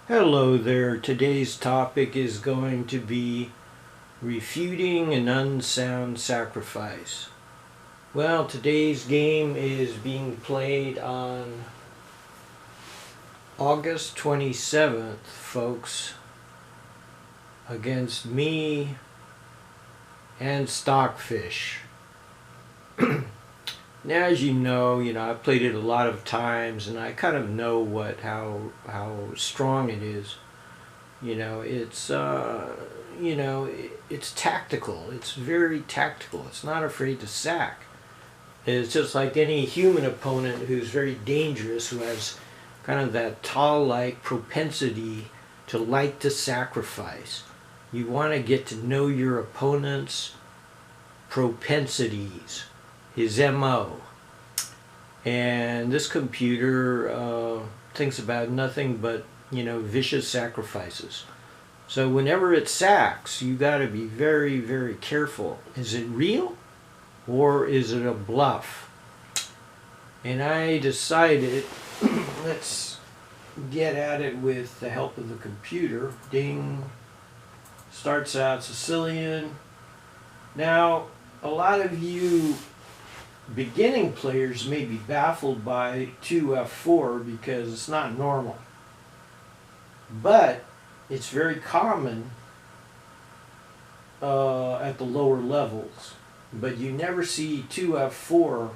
Hello there. Today's topic is going to be refuting an unsound sacrifice. Well, today's game is being played on August 27th, folks, against me and Stockfish. Now, as you know, I've played it a lot of times, and I kind of know how strong it is. It's tactical. It's very tactical. It's not afraid to sack. It's just like any human opponent who's very dangerous, who has kind of that tall-like propensity to like to sacrifice. You want to get to know your opponent's propensities, his MO. And this computer thinks about nothing but, vicious sacrifices. So whenever it sacks, you got to be very, very careful. Is it real or is it a bluff? And I decided, let's get at it with the help of the computer. Ding. Starts out Sicilian. Now, a lot of you beginning players may be baffled by 2F4 because it's not normal. But it's very common at the lower levels. But you never see 2F4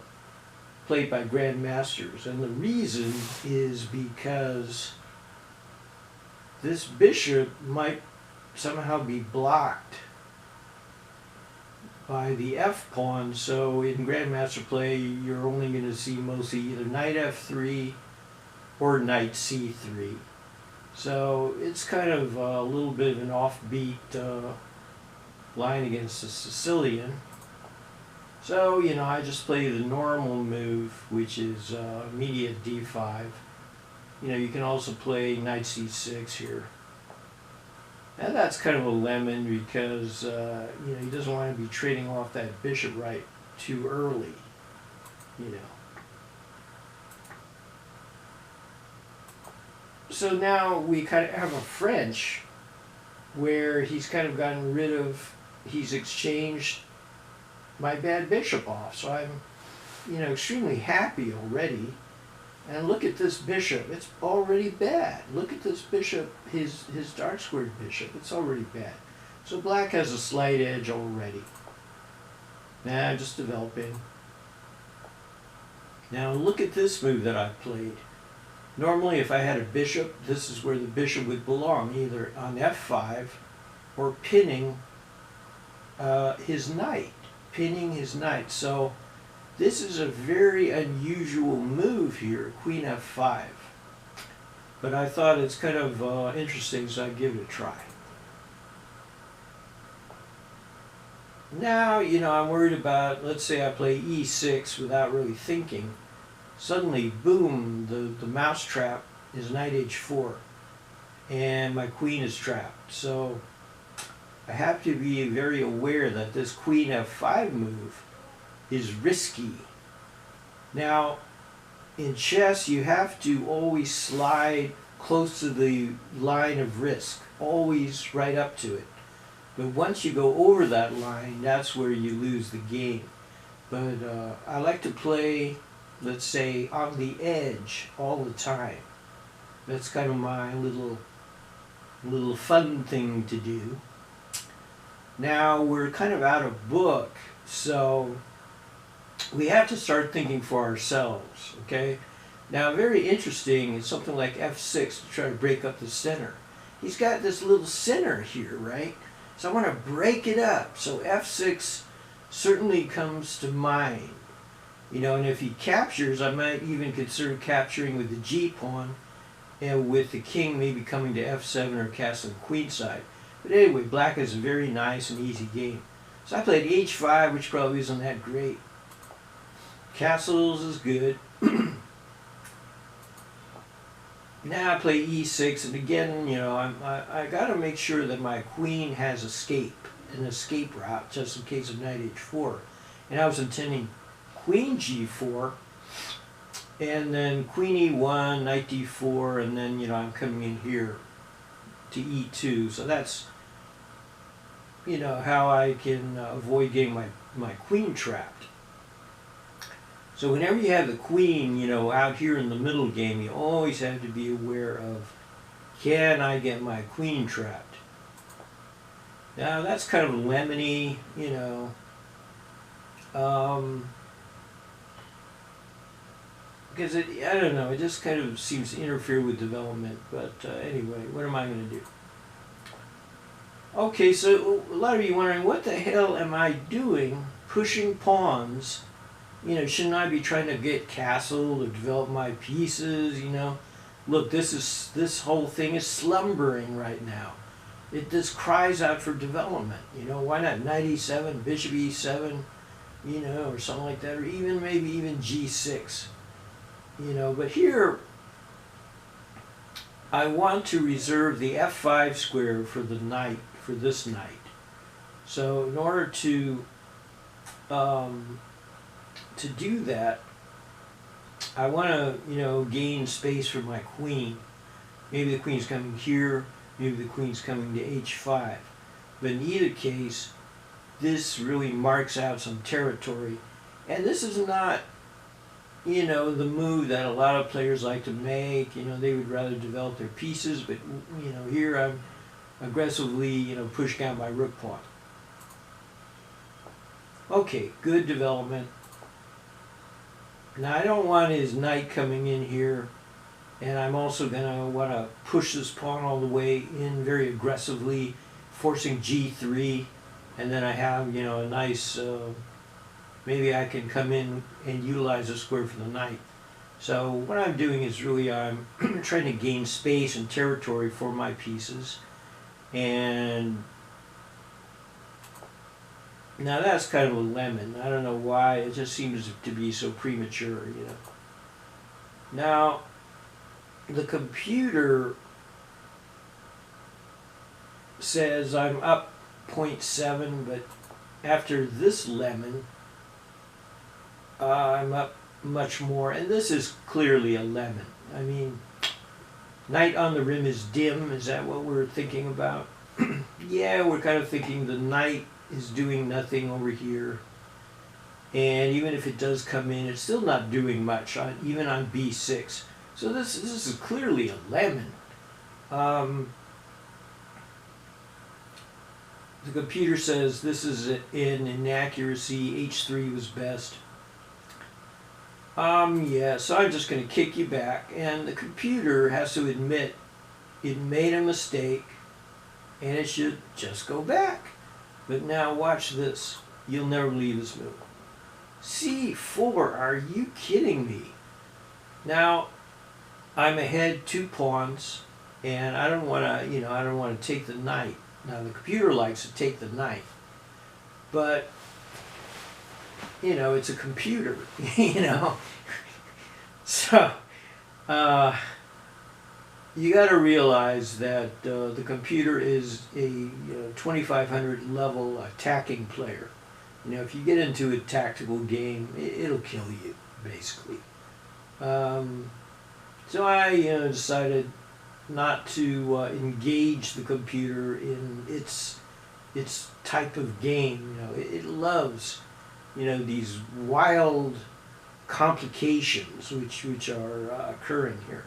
played by grandmasters. And the reason is because this bishop might somehow be blocked by the F pawn. So in grandmaster play, you're only going to see mostly either knight F3 or knight C3. So it's kind of a little bit of an offbeat line against the Sicilian. So, I just play the normal move, which is immediate D5. You can also play knight C6 here. And that's kind of a lemon because, he doesn't want to be trading off that bishop right too early, So now we kind of have a French where he's kind of gotten rid of, he's exchanged my bad bishop off. So I'm, extremely happy already. And look at this bishop. It's already bad. Look at this bishop, his dark squared bishop. It's already bad. So black has a slight edge already. Now I'm just developing. Now look at this move that I played. Normally if I had a bishop, this is where the bishop would belong, either on F5 or pinning his knight. Pinning his knight. So this is a very unusual move here, Queen F5. But I thought it's kind of interesting, so I'd give it a try. Now, I'm worried about, let's say I play E6 without really thinking. Suddenly, boom, the mouse trap is knight H4. And my queen is trapped. So I have to be very aware that this Queen F5 move is risky. Now, in chess, you have to always slide close to the line of risk, always right up to it. But once you go over that line, that's where you lose the game. But I like to play, let's say, on the edge all the time. That's kind of my little fun thing to do. Now, we're kind of out of book, so we have to start thinking for ourselves, okay? Now, very interesting is something like F6 to try to break up the center. He's got this little center here, right? So I want to break it up. So F6 certainly comes to mind. And if he captures, I might even consider capturing with the G pawn and with the king maybe coming to F7 or castling queenside. But anyway, black has a very nice and easy game. So I played H5, which probably isn't that great. Castles is good. Now I play E6, and again, I got to make sure that my queen has an escape route, just in case of knight H4. And I was intending queen G4, and then queen E1, knight D4, and then I'm coming in here to e2. So that's, how I can avoid getting my queen trapped. So whenever you have the queen, out here in the middle game, you always have to be aware of, can I get my queen trapped? Now that's kind of lemony, because I don't know, it just kind of seems to interfere with development. But anyway, what am I going to do? Okay, so a lot of you are wondering, what the hell am I doing pushing pawns? Shouldn't I be trying to get castle to develop my pieces, Look, this whole thing is slumbering right now. It just cries out for development, Why not knight e7, bishop e7, or something like that, or maybe even g6, But here, I want to reserve the f5 square for the knight, for this knight. So in order to do that, I want to, gain space for my queen. Maybe the queen's coming here, maybe the queen's coming to h5. But in either case, this really marks out some territory. And this is not, the move that a lot of players like to make. They would rather develop their pieces, but, here I'm aggressively, push down my rook pawn. Okay, good development. Now I don't want his knight coming in here, and I'm also going to want to push this pawn all the way in very aggressively, forcing g3, and then I have, a nice, maybe I can come in and utilize the square for the knight. So what I'm doing is really I'm trying to gain space and territory for my pieces, and now that's kind of a lemon. I don't know why, it just seems to be so premature, Now, the computer says I'm up 0.7, but after this lemon, I'm up much more, and this is clearly a lemon. I mean, knight on the rim is dim, is that what we're thinking about? Yeah, we're kind of thinking the knight is doing nothing over here, and even if it does come in, it's still not doing much, even on b6. So this is clearly a lemon. The computer says this is an inaccuracy, h3 was best. Yeah, so I'm just going to kick you back, and the computer has to admit it made a mistake, and it should just go back. But now watch this. You'll never believe this move. c4, are you kidding me? Now, I'm ahead 2 pawns, and I don't want to, I don't want to take the knight. Now, the computer likes to take the knight, but, it's a computer, So, you got to realize that the computer is a 2500 level attacking player. If you get into a tactical game, it'll kill you, basically. So I decided not to engage the computer in its type of game. It loves these wild complications which are occurring here.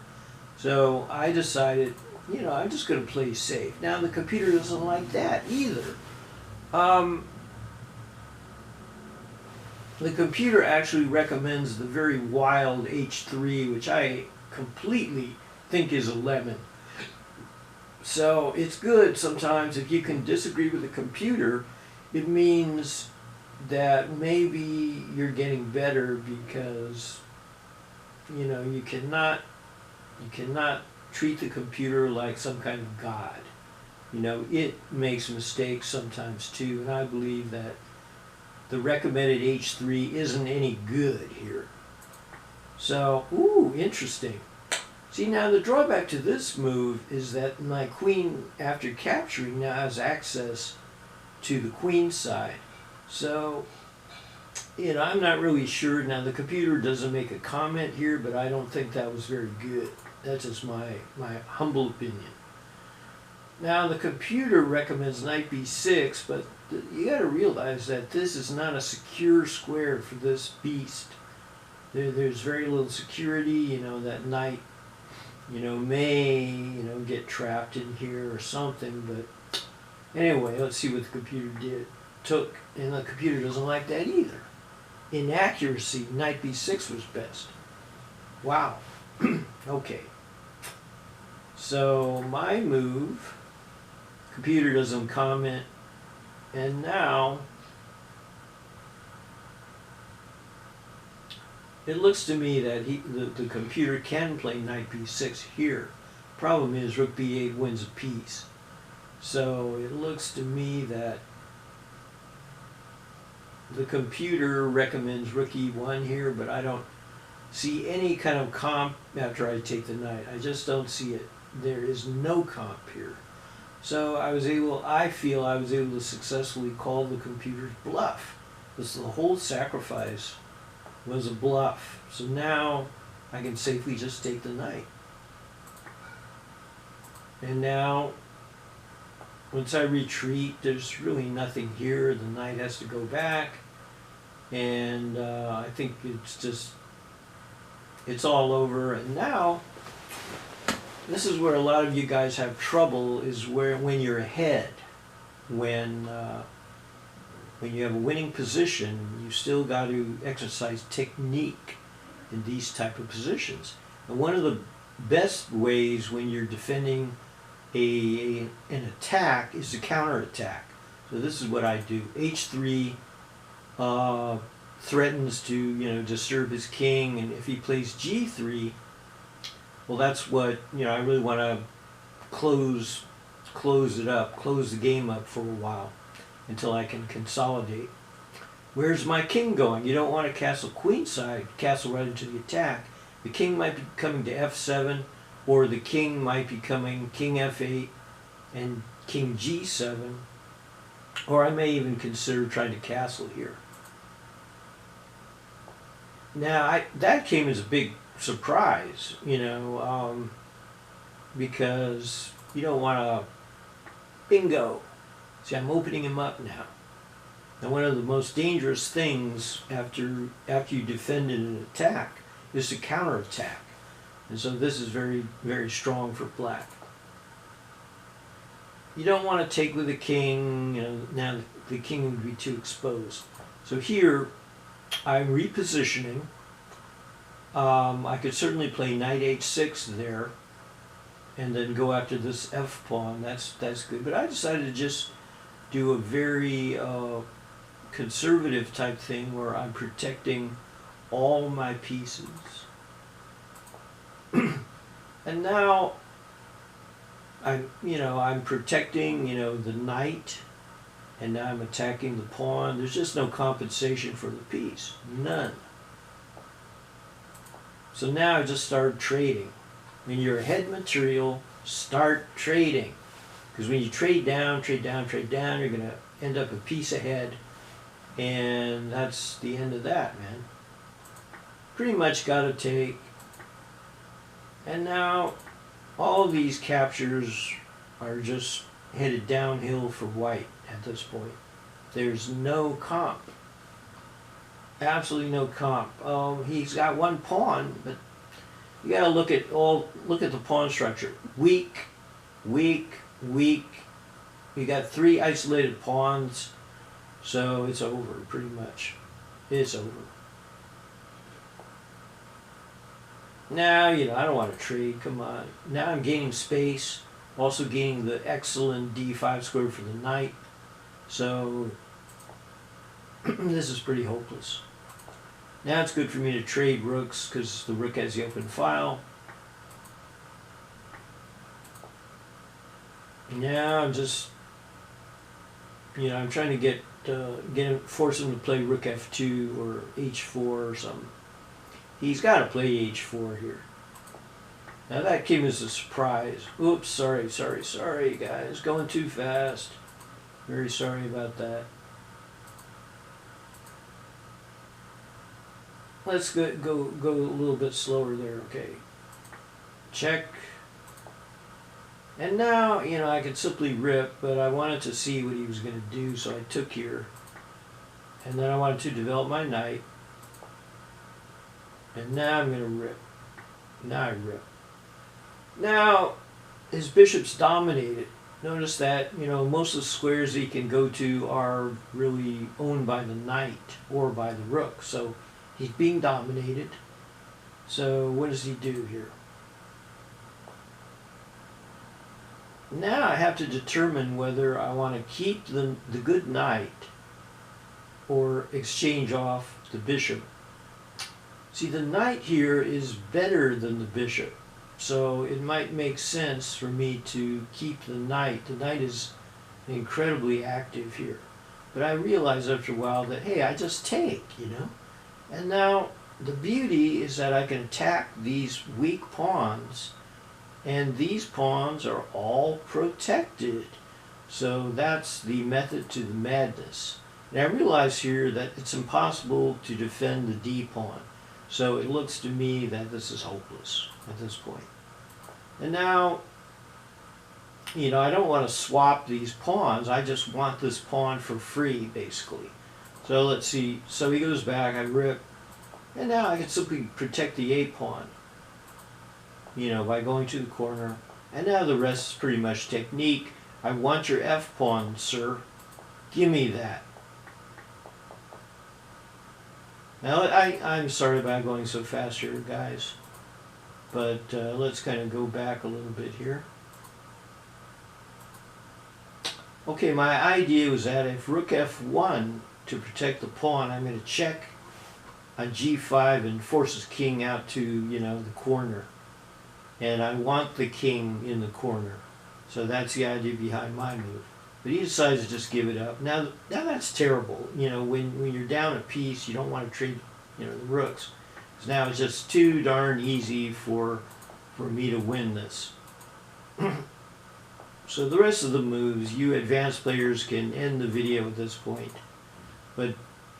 So I decided, I'm just going to play safe. Now the computer doesn't like that either. The computer actually recommends the very wild h3, which I completely think is a lemon. So it's good sometimes if you can disagree with the computer. It means that maybe you're getting better, because you cannot treat the computer like some kind of god. It makes mistakes sometimes too, and I believe that the recommended h3 isn't any good here. So, ooh, interesting. See, now the drawback to this move is that my queen, after capturing, now has access to the queen side. So, I'm not really sure. Now, the computer doesn't make a comment here, but I don't think that was very good. That's just my humble opinion. Now the computer recommends knight b6, but you got to realize that this is not a secure square for this beast. There's very little security. You know, that knight, you know, may, you know, get trapped in here or something. But anyway, let's see what the computer took, and the computer doesn't like that either. Inaccuracy, knight b6 was best. Wow. Okay. So my move, computer doesn't comment, and now it looks to me that the computer can play knight b6 here. Problem is rook b8 wins a piece. So it looks to me that the computer recommends rook e1 here, but I don't see any kind of comp after I take the knight. I just don't see it. There is no comp here. So I feel I was able to successfully call the computer's bluff. This the whole sacrifice was a bluff. So now I can safely just take the knight. And now, once I retreat, there's really nothing here. The knight has to go back. And I think it's all over. And now, this is where a lot of you guys have trouble, is when you're ahead. When you have a winning position, you still got to exercise technique in these type of positions. And one of the best ways when you're defending an attack is to counterattack. So this is what I do. H3 threatens to, you know, disturb his king, and if he plays G3, well, that's what, you know, I really want to close it up, close the game up for a while until I can consolidate. Where's my king going? You don't want to castle queenside, castle right into the attack. The king might be coming to f7, or the king might be coming king f8 and king g7, or I may even consider trying to castle here. Now, that came as a big surprise, you know, because you don't want to, bingo. See, I'm opening him up now. Now, one of the most dangerous things after you defend an attack is to counterattack. And so this is very, very strong for black. You don't want to take with the king, you know, now the king would be too exposed. So here, I'm repositioning. I could certainly play knight h6 there, and then go after this f pawn. That's good. But I decided to just do a very conservative type thing where I'm protecting all my pieces. And now I'm protecting, you know, the knight, and now I'm attacking the pawn. There's just no compensation for the piece. None. So now I just started trading. When you're ahead material, start trading. Because when you trade down, you're going to end up a piece ahead. And that's the end of that, man. Pretty much got to take. And now all of these captures are just headed downhill for white at this point. There's no comp. Absolutely no comp. He's got one pawn, but you got to look at the pawn structure. Weak, weak, weak. You got 3 isolated pawns, so it's over pretty much. It's over. Now, you know, I don't want to trade. Come on. Now I'm gaining space. Also gaining the excellent d5 square for the knight. So this is pretty hopeless. Now it's good for me to trade rooks because the rook has the open file. Now I'm just, you know, I'm trying to force him to play rook f2 or h4 or something. He's got to play h4 here. Now that came as a surprise. Oops, sorry guys, going too fast. Very sorry about that. Let's go a little bit slower there, okay. Check. And now, you know, I could simply rip, but I wanted to see what he was going to do, so I took here. And then I wanted to develop my knight. And now I'm going to rip. Now I rip. Now, his bishop's dominated. Notice that, you know, most of the squares he can go to are really owned by the knight or by the rook. So he's being dominated. So what does he do here? Now I have to determine whether I want to keep the good knight or exchange off the bishop. See, the knight here is better than the bishop, so it might make sense for me to keep the knight. The knight is incredibly active here. But I realize after a while that, hey, I just take, you know? And now the beauty is that I can attack these weak pawns, and these pawns are all protected. So that's the method to the madness. And I realize here that it's impossible to defend the D pawn. So it looks to me that this is hopeless at this point. And now, you know, I don't want to swap these pawns. I just want this pawn for free, basically. So let's see. So he goes back, I rip. And now I can simply protect the A pawn, you know, by going to the corner. And now the rest is pretty much technique. I want your F pawn, sir. Give me that. Now, I'm sorry about going so fast here, guys. But let's kind of go back a little bit here. Okay, my idea was that if rook F1 to protect the pawn, I'm going to check on G5 and force his king out to, you know, the corner. And I want the king in the corner. So that's the idea behind my move. But he decides to just give it up. Now that's terrible. You know, when you're down a piece, you don't want to trade, you know, the rooks. Because now it's just too darn easy for me to win this. So the rest of the moves, you advanced players can end the video at this point. But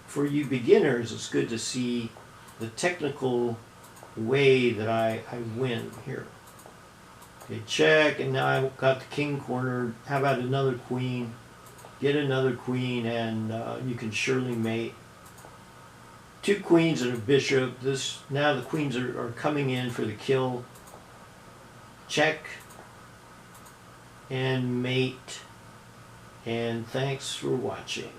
for you beginners, it's good to see the technical way that I win here. Okay, check, and now I've got the king cornered. How about another queen? Get another queen, and you can surely mate. Two queens and a bishop. Now the queens are coming in for the kill. Check. And mate. And thanks for watching.